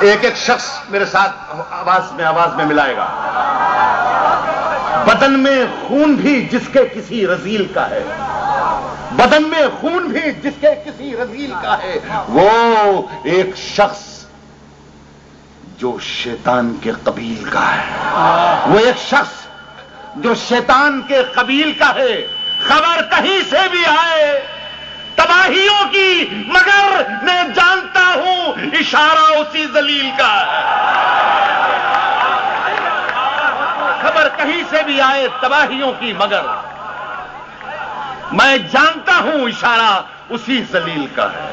ایک ایک شخص میرے ساتھ آواز میں ملائے گا. بدن میں خون بھی جس کے کسی رذیل کا ہے، بدن میں خون بھی جس کے کسی رذیل کا ہے، وہ ایک شخص جو شیطان کے قبیل کا ہے، وہ ایک شخص جو شیطان کے قبیل کا ہے. خبر کہیں سے بھی آئے تباہیوں کی، مگر میں جانتا ہوں اشارہ اسی ذلیل کا ہے. خبر کہیں سے بھی آئے تباہیوں کی، مگر میں جانتا ہوں اشارہ اسی ذلیل کا ہے.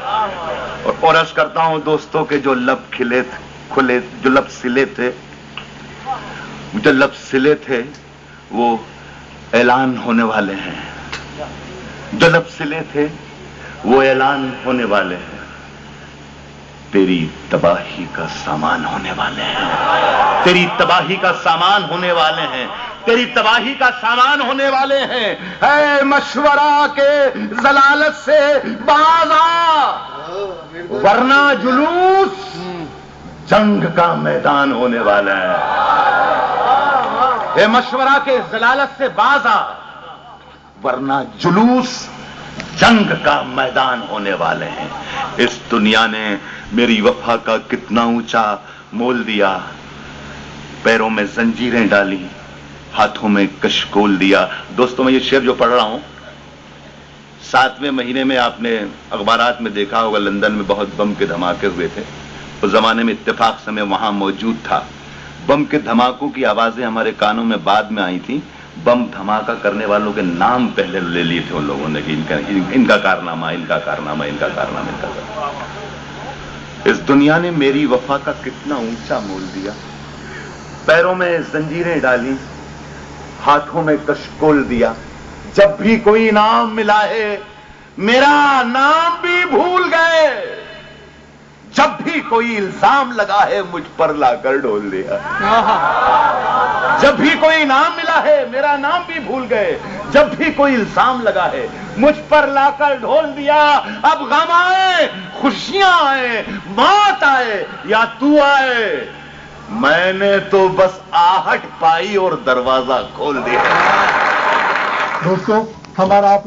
اور عرض کرتا ہوں دوستوں کے جو لب کھلے جو لب سلے تھے وہ اعلان ہونے والے ہیں. جو لب سلے تھے وہ اعلان ہونے والے ہیں. تیری تباہی کا سامان ہونے والے ہیں، تیری تباہی کا سامان ہونے والے ہیں، تیری تباہی کا سامان ہونے والے ہیں. اے مشورہ کے ضلالت سے باز آ، ورنہ جلوس جنگ کا میدان ہونے والا ہے. اے مشورہ کے ضلالت سے باز آ، ورنہ جلوس جنگ کا میدان ہونے والے ہیں. اس دنیا نے میری وفا کا کتنا اونچا مول دیا. پیروں میں زنجیریں ڈالی، ہاتھوں میں کشکول دیا. دوستوں میں یہ شعر جو پڑھ رہا ہوں، 7ویں مہینے میں آپ نے اخبارات میں دیکھا ہوگا لندن میں بہت بم کے دھماکے ہوئے تھے. اس زمانے میں اتفاق سے میں وہاں موجود تھا. بم کے دھماکوں کی آوازیں ہمارے کانوں میں بعد میں آئی تھیں. بم دھماکہ کرنے والوں کے نام پہلے لے لیے تھے ان لوگوں نے کہ ان کا کارنامہ، ان کا کارنامہ، ان کا کارنامہ، ان کا کارنامہ. اس دنیا نے میری وفا کا کتنا اونچا مول دیا. پیروں میں زنجیریں ڈالی، ہاتھوں میں کشکول دیا. جب بھی کوئی نام ملا ہے میرا نام بھی بھول گئے. جب بھی کوئی الزام لگا ہے مجھ پر لا کر ڈھول دیا. جب بھی کوئی نام ملا ہے میرا نام بھی بھول گئے. جب بھی کوئی الزام لگا ہے مجھ پر لا کر ڈھول دیا. اب غم آئے، خوشیاں آئے، موت آئے یا تو آئے، میں نے تو بس آہٹ پائی اور دروازہ کھول دیا. دوستو ہمارا آپ